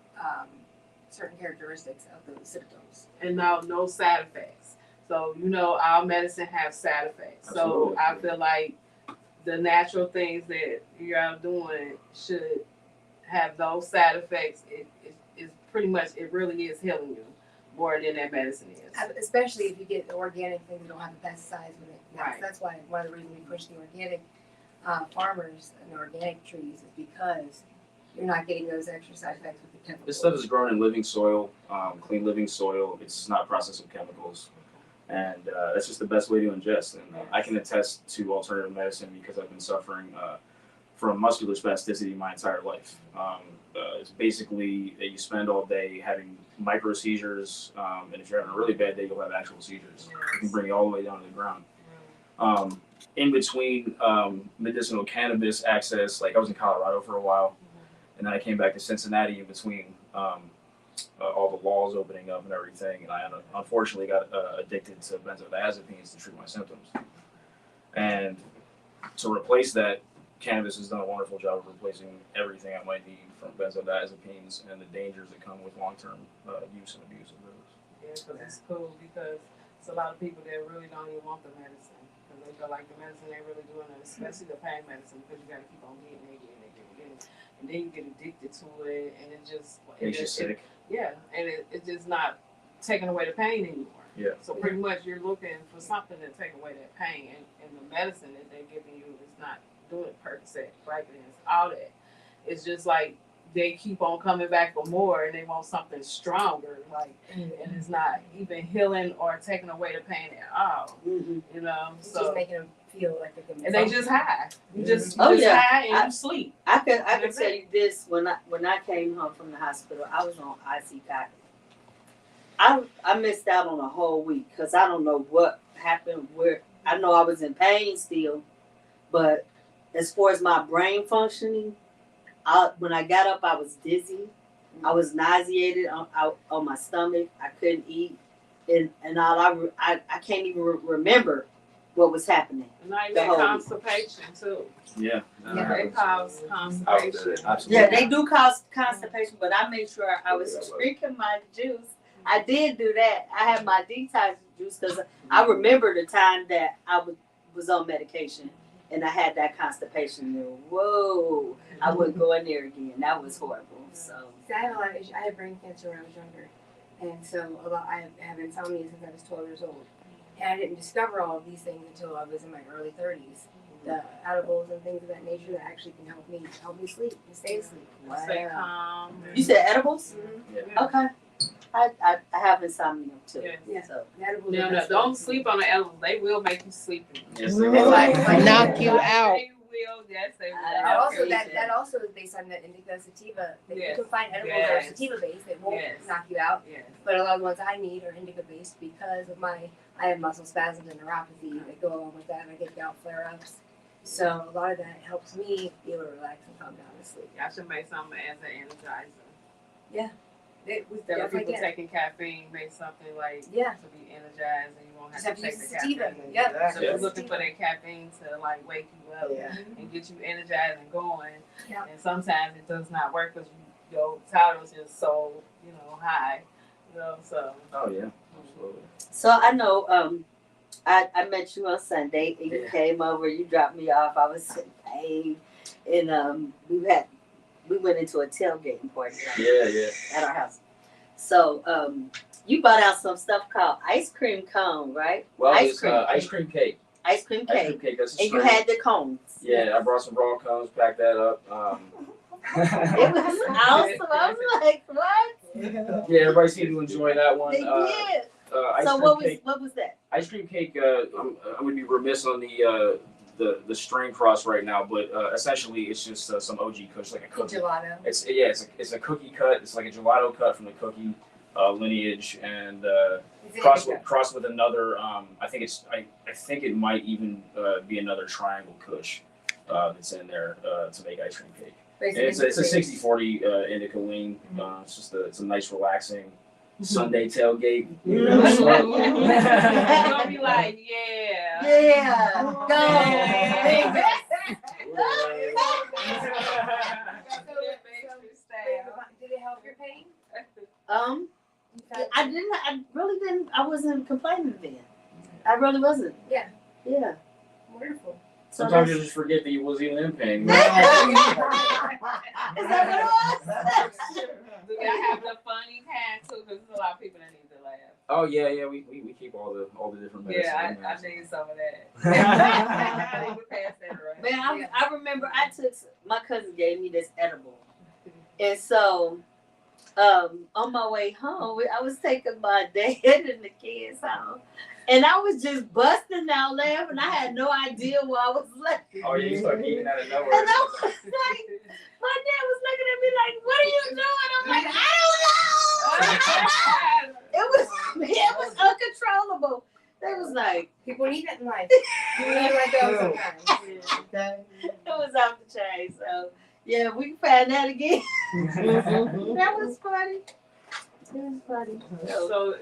K: characteristics of those symptoms.
E: And no side effects. So our medicine has side effects.
J: Absolutely.
E: So I feel like the natural things that you're doing should have those side effects. It pretty much, it really is healing you more than that medicine is.
K: Especially if you get the organic things that don't have the pesticides with it.
E: Right.
K: That's why one of the reasons we push the organic farmers and organic trees is because you're not getting those extra side effects with the chemicals.
J: This stuff is grown in living soil, clean living soil. It's not processed with chemicals. And that's just the best way to ingest. And I can attest to alternative medicine because I've been suffering from muscular spasticity my entire life. It's basically that you spend all day having micro seizures, and if you're having a really bad day, you'll have actual seizures. It can bring you all the way down to the ground. In between medicinal cannabis access, like I was in Colorado for a while, and then I came back to Cincinnati in between all the laws opening up and everything, and I unfortunately got addicted to benzodiazepines to treat my symptoms. And to replace that, cannabis has done a wonderful job of replacing everything I might need from benzodiazepines and the dangers that come with long-term use and abuse of those.
E: Yeah, because it's cool because it's a lot of people that really don't even want the medicine because they feel like the medicine ain't really doing it, especially the pain medicine because you got to keep on getting it, and then you get addicted to it, and it just
J: Makes you sick.
E: Yeah, and it's just not taking away the pain anymore.
J: Yeah.
E: So pretty much you're looking for something to take away that pain, and the medicine that they're giving you is not doing Percocet, Vicodin, all that. It's just like they keep on coming back for more, and they want something stronger, like, and it's not even healing or taking away the pain at all.
K: It's
E: So
K: just making them feel like they can.
E: and they just high. You just
C: Oh,
E: just
C: yeah.
E: high and you sleep.
C: I could tell you this, when I came home from the hospital, I was on Oxycontin. I missed out on a whole week because I don't know what happened. Where I know I was in pain still, but as far as my brain functioning, when I got up, I was dizzy. I was nauseated on my stomach. I couldn't eat, and all I can't even remember what was happening.
E: Not even constipation too.
J: Yeah.
E: They cause constipation.
J: Absolutely.
C: Yeah, they do cause constipation, but I made sure I was drinking my juice. I did do that. I had my detox juice because I remember the time that I was on medication and I had that constipation. And whoa, I wouldn't go in there again. That was horrible. So
K: See, I have a lot of issues. I had brain cancer when I was younger, and so I have insomnia since I was 12 years old. And I didn't discover all of these things until I was in my early 30s. The edibles and things of that nature that actually can help me sleep and stay asleep.
E: Stay calm.
C: you said edibles?
K: Mm-hmm.
C: Okay. I have insomnia too.
K: Yeah.
C: So
K: Edibles
E: No,
K: are best
E: don't
K: for
E: sleep on the edibles. They will make you sleepy.
J: Yes,
K: It's
J: they
K: like
I: Knock you out.
E: They will. Yes, they will.
C: I
K: also
C: appreciate
K: that also is based on the indica sativa. That
E: Yes.
K: You can find edibles that are
E: Yes.
K: sativa based that won't
E: Yes.
K: knock you out.
E: Yes.
K: But a lot of the ones I need are indica based because of I have muscle spasms and neuropathy that go along with that, and I get gout flare ups. So a lot of that helps me be able to relax and calm down and sleep.
E: I should make something as an energizer.
K: Yeah.
E: We
K: definitely
E: people
K: can.
E: taking caffeine, make something like
K: Yeah.
E: to be energized, and you won't
K: Just
E: have
K: have
E: to
K: to
E: take
K: use
E: the
K: sativa.
E: caffeine.
K: Yeah.
E: So
J: Yeah.
E: you're looking for that caffeine to like wake you up and get you energized and going.
K: Yeah.
E: And sometimes it does not work because your tolerance is so high. So.
J: Oh yeah, absolutely.
C: So I know I met you on Sunday and you came over, you dropped me off. I was in pain, and we went into a tailgating party at our house. So you brought out some stuff called ice cream cone, right?
J: Well,
C: ice
J: it's
C: cream
J: ice cream cake.
C: Ice cream
J: Ice cream
C: cake.
J: cake. That's a
C: And you
J: strain.
C: had the cones.
J: Yeah, I brought some raw cones, packed that up.
C: It was awesome. I was like, what?
J: Yeah, everybody seemed to enjoy that one.
C: They did.
J: Ice
C: So
J: cream cake.
C: what was that?
J: Ice cream cake. I'm going to be remiss on the the strain cross right now, but essentially it's just some OG Kush, like a cookie.
K: Gelato.
J: It's a cookie cut. It's like a gelato cut from the cookie lineage, and cross with another. I think it might even be another triangle Kush that's in there to make ice cream cake. And it's a 60-40 indica lean. It's a nice relaxing Sunday tailgate.
E: Gonna be like,
C: Go.
K: Did it help your pain?
C: I really didn't. I wasn't complaining then. I really wasn't.
K: Yeah.
C: Yeah.
K: Wonderful.
J: Sometimes you just forget that you was even in pain.
C: Is that what it was?
E: do they have the funny kind too? Because there's a lot of people that need to laugh.
J: Oh yeah. We keep all the different medicine.
E: Yeah, I need some of that. We passed that around.
C: Man, I remember my cousin gave me this edible, and so on my way home, I was taking my dad and the kids home, and I was just busting out laughing. I had no idea why I was laughing.
J: Oh, you started eating out of nowhere.
C: And I was like, my dad was looking at me like, "What are you doing?" I'm like, "I don't know." It was uncontrollable. They was like,
K: people need it in life. You need it like that sometimes.
C: It was off the chain. So yeah, we can find that again. That was funny. It was funny.
E: So,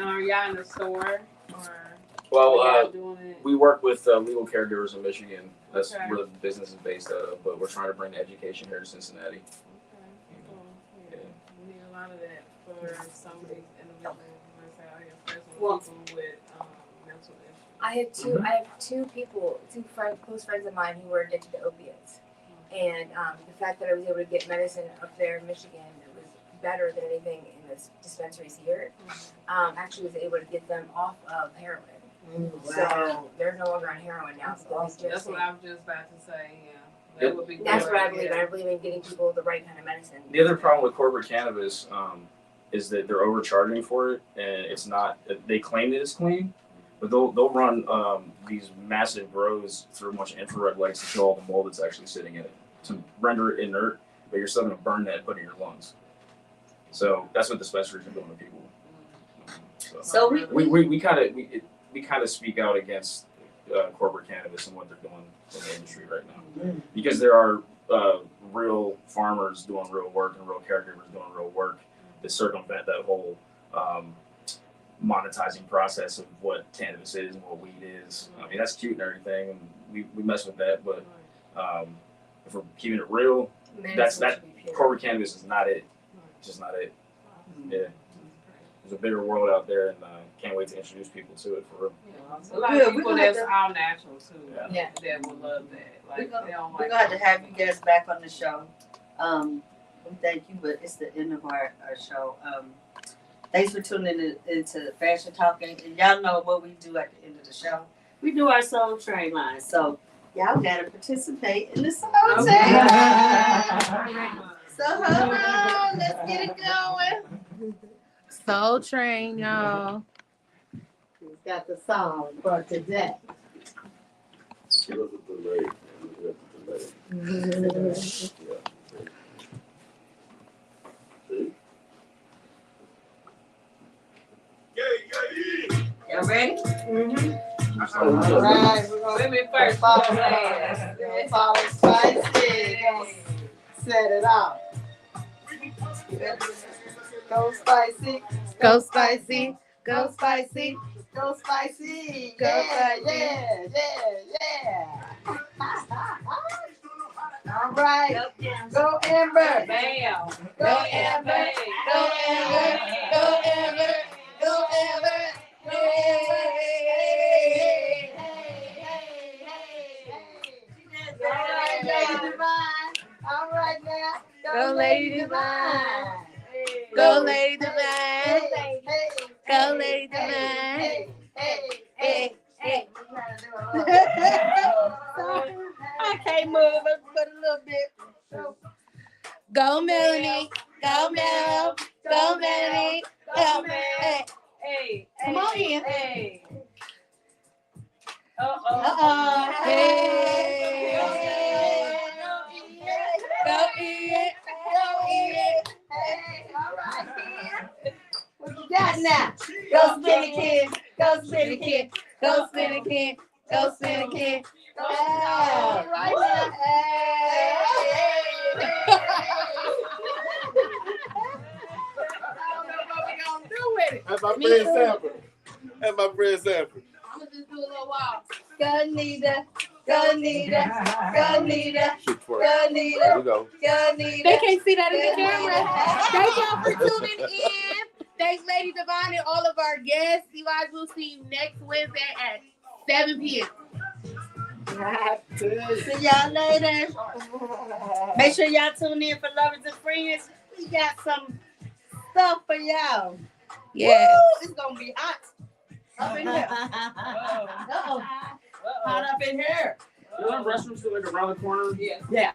E: are y'all in the store or?
J: Well,
E: doing it?
J: we work with legal caregivers in Michigan. That's
E: Okay.
J: where the business is based out of. But we're trying to bring education here to Cincinnati.
E: Okay. Cool. Yeah. We need a lot of that for some of these individuals. People with mental issues.
K: I have two close friends of mine who were addicted to opiates, and the fact that I was able to get medicine up there in Michigan that was better than anything in the dispensaries here, actually was able to get them off of heroin. So they're no longer on heroin now. So
E: That's what I was just about to say. Yeah, that would be.
K: That's
E: good.
K: what I believe. I believe in getting people the right kind of medicine.
J: The other problem with corporate cannabis is that they're overcharging for it, and it's not. They claim that it's clean, but they'll run these massive grows through a bunch of infrared lights to kill all the mold that's actually sitting in it to render it inert, but you're still going to burn that and put it in your lungs. So that's what dispensaries are doing to people.
C: So
J: we kind of speak out against corporate cannabis and what they're doing in the industry right now, because there are real farmers doing real work and real caregivers doing real work to circumvent that whole monetizing process of what cannabis is and what weed is. I mean, that's cute and everything, and we mess with that, but if we're keeping it real, corporate cannabis is not it. It's just not it. Yeah. There's a bigger world out there, and can't wait to introduce people to it for real.
E: A lot of people that's all natural too.
C: Yeah.
E: That would love that. Like,
C: We're gonna have to have you guys back on the show. We thank you, but it's the end of our show. Thanks for tuning into Fashion Talk, and y'all know what we do at the end of the show. We do our Soul Train line, so y'all gotta participate in the Soul Train. So hold on, let's get it going.
A: Soul Train, y'all.
F: He's got the song for today.
G: Look at the lady. Look at the lady. See?
C: Y'all ready?
F: All right, we're gonna
E: women first.
F: follow spicy. Set it off. Go spicy.
A: Go spicy. Go spicy.
F: Go spicy.
A: Go
F: Yeah. All right. Go Amber.
E: Bam.
F: Go Amber. Go Amber. Go Amber. Go Amber. All right now.
A: Go Lady Devine. Go Lady Devine. Go Lady Devine.
F: Hey.
C: I can't move but a little bit.
A: Go Melanie. Go Mel. Go Melanie. Go Mel.
E: Hey.
C: Come on in.
E: Hey.
A: Hey. Go eat.
C: All right, kid. What you got now? Go spin it, kid. Go spin it, kid.
A: Go spin it, kid. Go spin it, kid.
C: All right now.
G: That's my friend Sanford. That's my friend Sanford.
A: I'm gonna just do a little walk.
C: Go Nita. Go Nita. Go Nita.
G: Shoot for it.
C: Go Nita.
G: There we go.
C: Go Nita.
A: They can't see that in the camera. Thank y'all for tuning in. Thanks, Lady Devine, and all of our guests. You guys will see you next Wednesday at 7 p.m.
C: See y'all later. Make sure y'all tune in for Lovers and Friends. We got some stuff for y'all.
A: Yeah.
C: Woo, it's gonna be hot up in here. Uh-oh. Hot up in here.
J: Is that restroom still like around the corner?
C: Yeah.